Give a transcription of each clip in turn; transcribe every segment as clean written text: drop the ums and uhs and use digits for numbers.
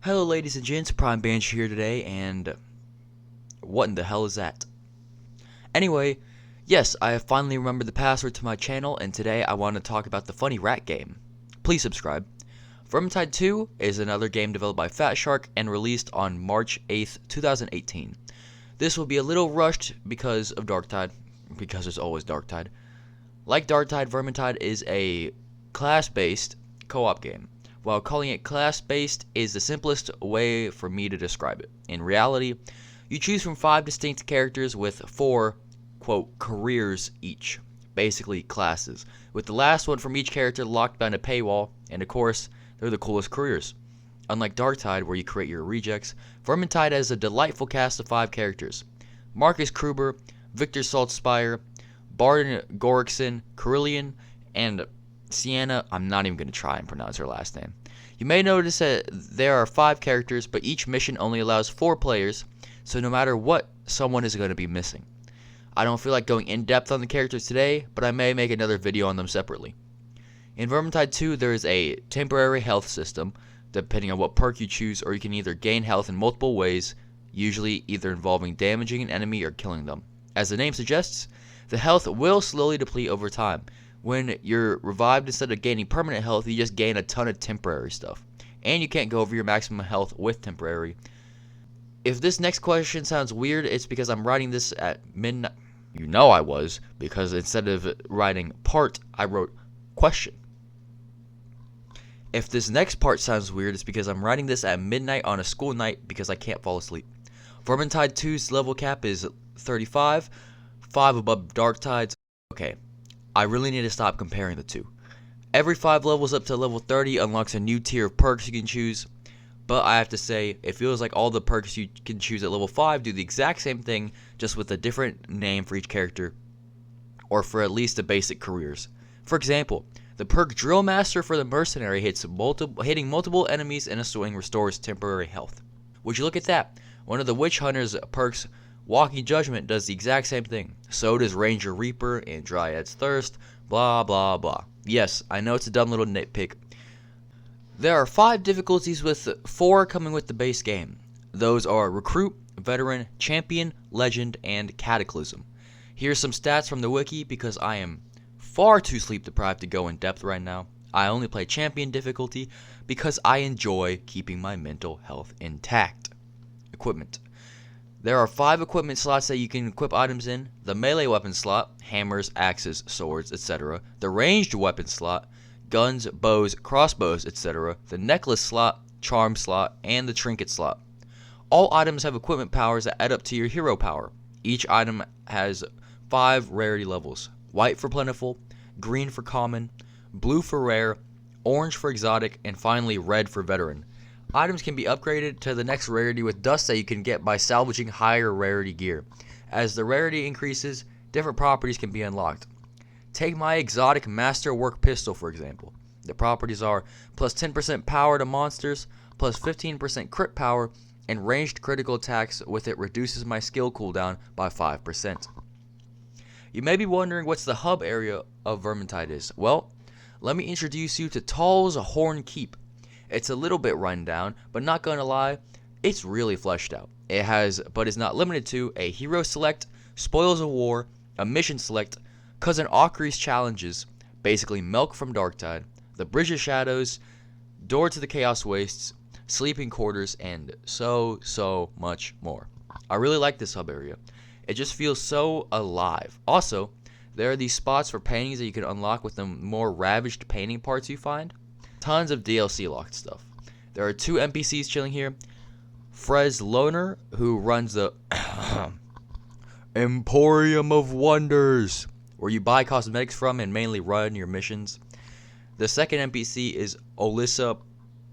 Hello ladies and gents, Prime Banshee here today, and what in the hell is that? Anyway, yes, I have finally remembered the password to my channel, and today I want to talk about the funny rat game. Please subscribe. Vermintide 2 is another game developed by Fat Shark and released on March 8th, 2018. This will be a little rushed because of Darktide, because there's always Darktide. Like Darktide, Vermintide is a class-based co-op game. While calling it class-based is the simplest way for me to describe it. In reality, you choose from 5 distinct characters with 4, quote, careers each, basically classes, with the last one from each character locked behind a paywall, and of course, they're the coolest careers. Unlike Darktide, where you create your rejects, Vermintide has a delightful cast of 5 characters. Marcus Kruber, Victor Saltspire, Barton Gorikson, Carillion, and Sienna. I'm not even going to try and pronounce her last name. You may notice that there are 5 characters, but each mission only allows 4 players, so no matter what, someone is going to be missing. I don't feel like going in depth on the characters today, but I may make another video on them separately. In Vermintide 2, there is a temporary health system, depending on what perk you choose, or you can either gain health in multiple ways, usually either involving damaging an enemy or killing them. As the name suggests, the health will slowly deplete over time. When you're revived, instead of gaining permanent health, you just gain a ton of temporary stuff. And you can't go over your maximum health with temporary. If this next question sounds weird, it's because I'm writing this at midnight. You know I was, because instead of writing part, I wrote question. If this next part sounds weird, it's because I'm writing this at midnight on a school night because I can't fall asleep. Vermintide 2's level cap is 35, 5 above Darktide's. Okay. I really need to stop comparing the two. Every 5 levels up to level 30 unlocks a new tier of perks you can choose, but I have to say, it feels like all the perks you can choose at level 5 do the exact same thing, just with a different name for each character, or for at least the basic careers. For example, the perk Drill Master for the Mercenary hitting multiple enemies in a swing restores temporary health. Would you look at that? One of the Witch Hunter's perks, Walking Judgment, does the exact same thing. So does Ranger Reaper and Dryad's Thirst, blah blah blah. Yes, I know it's a dumb little nitpick. There are 5 difficulties, with 4 coming with the base game. Those are Recruit, Veteran, Champion, Legend, and Cataclysm. Here's some stats from the wiki because I am far too sleep deprived to go in depth right now. I only play Champion difficulty because I enjoy keeping my mental health intact. Equipment. There are 5 equipment slots that you can equip items in. The melee weapon slot, hammers, axes, swords, etc. The ranged weapon slot, guns, bows, crossbows, etc. The necklace slot, charm slot, and the trinket slot. All items have equipment powers that add up to your hero power. Each item has 5 rarity levels. White for plentiful, green for common, blue for rare, orange for exotic, and finally red for veteran. Items can be upgraded to the next rarity with dust that you can get by salvaging higher rarity gear. As the rarity increases, different properties can be unlocked. Take my exotic masterwork pistol for example. The properties are plus 10% power to monsters, plus 15% crit power, and ranged critical attacks with it reduces my skill cooldown by 5%. You may be wondering what's the hub area of Vermintide is. Well, let me introduce you to Tall's Horn Keep. It's a little bit run down, but not gonna lie, it's really fleshed out. It has, but is not limited to, a hero select, spoils of war, a mission select, Cousin Aukri's challenges, basically Milk from Darktide, the Bridge of Shadows, Door to the Chaos Wastes, sleeping quarters, and so much more. I really like this hub area. It just feels so alive. Also, there are these spots for paintings that you can unlock with the more ravaged painting parts you find. Tons of DLC locked stuff. There are 2 NPCs chilling here. Frez Loner, who runs the Emporium of Wonders, where you buy cosmetics from and mainly run your missions. The second NPC is Olissa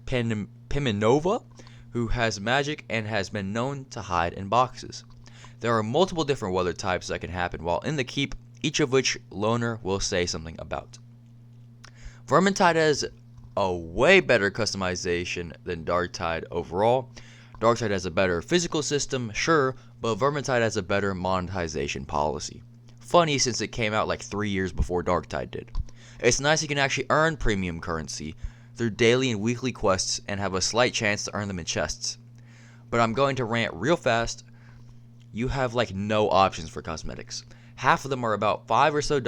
Pimenova, who has magic and has been known to hide in boxes. There are multiple different weather types that can happen while in the keep, each of which Loner will say something about. Vermintide has a way better customization than Darktide overall. Darktide has a better physical system, sure, but Vermintide has a better monetization policy. Funny since it came out like 3 years before Darktide did. It's nice you can actually earn premium currency. through daily and weekly quests and have a slight chance to earn them in chests. But I'm going to rant real fast. You have like no options for cosmetics. Half of them are about $5 or so,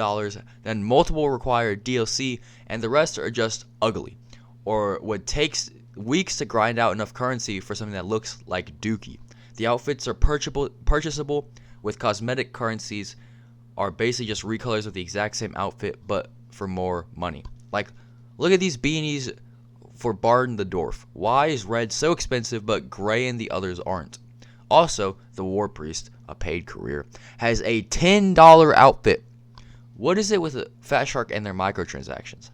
then multiple require DLC, and the rest are just ugly, or what takes weeks to grind out enough currency for something that looks like dookie. The outfits are purchasable with cosmetic currencies are basically just recolors of the exact same outfit but for more money. Like, look at these beanies for Barden the Dwarf. Why is red so expensive but gray and the others aren't? Also, the War Priest, a paid career, has a $10 outfit. What is it with a Fat Shark and their microtransactions?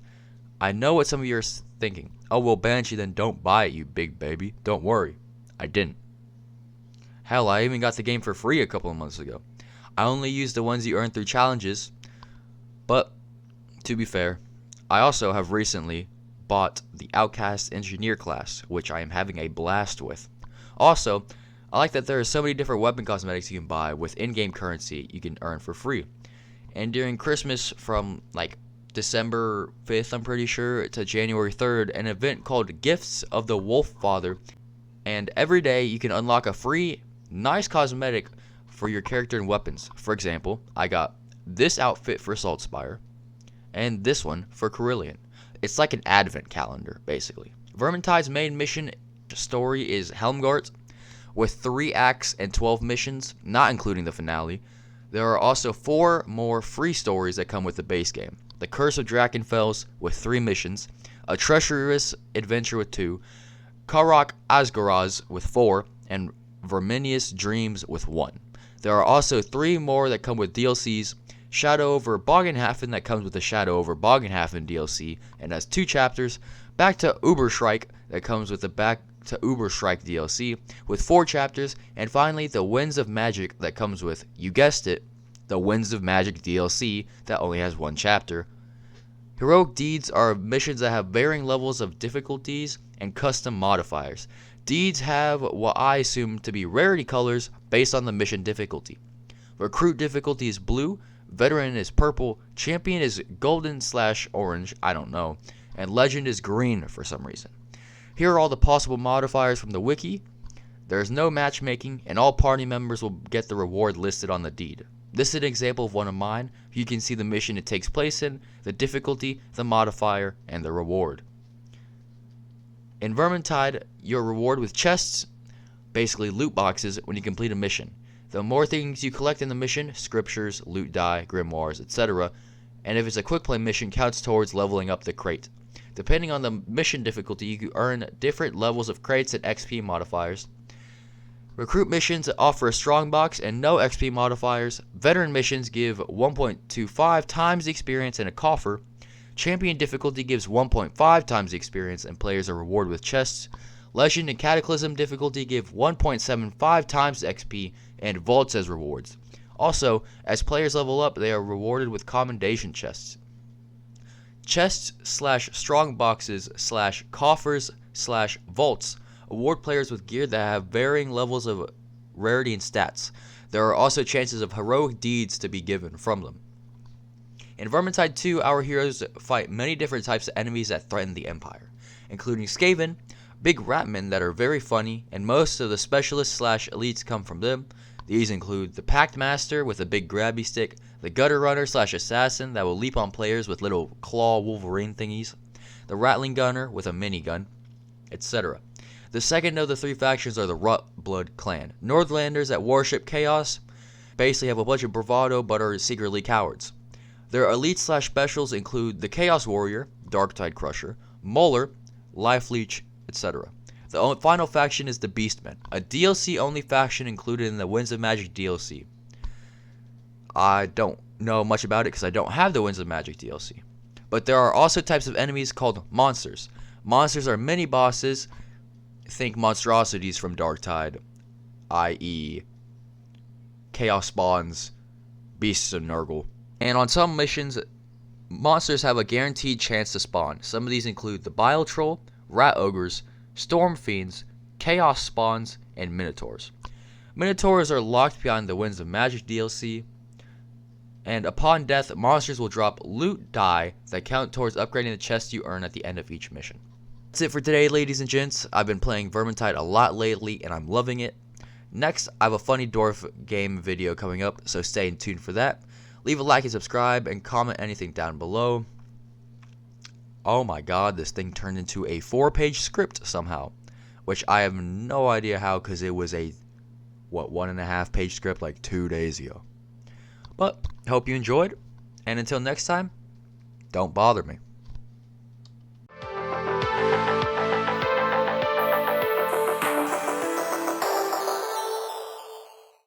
I know what some of you are thinking. Oh, well, Banshee, then don't buy it, you big baby. Don't worry. I didn't. Hell, I even got the game for free a couple of months ago. I only used the ones you earn through challenges. But, to be fair, I also have recently bought the Outcast Engineer class, which I am having a blast with. Also, I like that there are so many different weapon cosmetics you can buy with in-game currency you can earn for free. And during Christmas from like December 5th, I'm pretty sure, to January 3rd, an event called Gifts of the Wolf Father. And every day you can unlock a free, nice cosmetic for your character and weapons. For example, I got this outfit for Saltspire and this one for Carillion. It's like an advent calendar, basically. Vermintide's main mission story is Helmgart, with 3 acts and 12 missions, not including the finale. There are also 4 more free stories that come with the base game. The Curse of Drakenfels with 3 missions, A Treacherous Adventure with 2, Karok Asgaraz with 4, and Verminius Dreams with 1. There are also 3 more that come with DLCs, Shadow over Bogenhafen that comes with the Shadow over Bogenhafen DLC and has 2 chapters, Back to Uberschreik that comes with the Back to Uberschreik DLC with 4 chapters, and finally the Winds of Magic that comes with, you guessed it, the Winds of Magic DLC that only has 1 chapter. Heroic Deeds are missions that have varying levels of difficulties and custom modifiers. Deeds have what I assume to be rarity colors based on the mission difficulty. Recruit difficulty is blue, Veteran is purple, Champion is golden/orange, I don't know, and Legend is green for some reason. Here are all the possible modifiers from the wiki. There is no matchmaking, and all party members will get the reward listed on the deed. This is an example of one of mine. You can see the mission it takes place in, the difficulty, the modifier, and the reward. In Vermintide, you're rewarded with chests, basically loot boxes, when you complete a mission. The more things you collect in the mission, scriptures, loot die, grimoires, etc., and if it's a quick play mission, counts towards leveling up the crate. Depending on the mission difficulty, you can earn different levels of crates and XP modifiers. Recruit missions offer a strong box and no XP modifiers. Veteran missions give 1.25 times the experience and a coffer. Champion difficulty gives 1.5 times the experience and players are rewarded with chests. Legend and Cataclysm difficulty give 1.75 times the XP and vaults as rewards. Also, as players level up, they are rewarded with commendation chests. Chests/strong boxes/coffers/vaults award players with gear that have varying levels of rarity and stats. There are also chances of heroic deeds to be given from them. In Vermintide 2, our heroes fight many different types of enemies that threaten the Empire, including Skaven, big ratmen that are very funny, and most of the specialists/elites come from them. These include the Pact Master with a big grabby stick, the Gutter Runner/assassin that will leap on players with little claw Wolverine thingies, the Rattling Gunner with a minigun, etc. The second of the 3 factions are the Rutblood clan, Northlanders that worship chaos, basically have a bunch of bravado but are secretly cowards. Their elites/specials include the Chaos Warrior, Darktide Crusher, Molar, Life Leech, etc. The final faction is the Beastmen, a DLC-only faction included in the Winds of Magic DLC. I don't know much about it because I don't have the Winds of Magic DLC. But there are also types of enemies called monsters. Monsters are mini-bosses. Think monstrosities from Darktide, i.e. Chaos Spawns, Beasts of Nurgle. And on some missions, monsters have a guaranteed chance to spawn. Some of these include the Bile Troll, Rat Ogres, Storm Fiends, Chaos Spawns, and Minotaurs. Minotaurs are locked behind the Winds of Magic DLC, and upon death, monsters will drop loot die that count towards upgrading the chests you earn at the end of each mission. That's it for today, ladies and gents. I've been playing Vermintide a lot lately, and I'm loving it. Next, I have a funny dwarf game video coming up, so stay tuned for that. Leave a like and subscribe, and comment anything down below. Oh my god, this thing turned into a 4-page script somehow, which I have no idea how, because it was a, 1.5-page script like 2 days ago. But, hope you enjoyed, and until next time, don't bother me.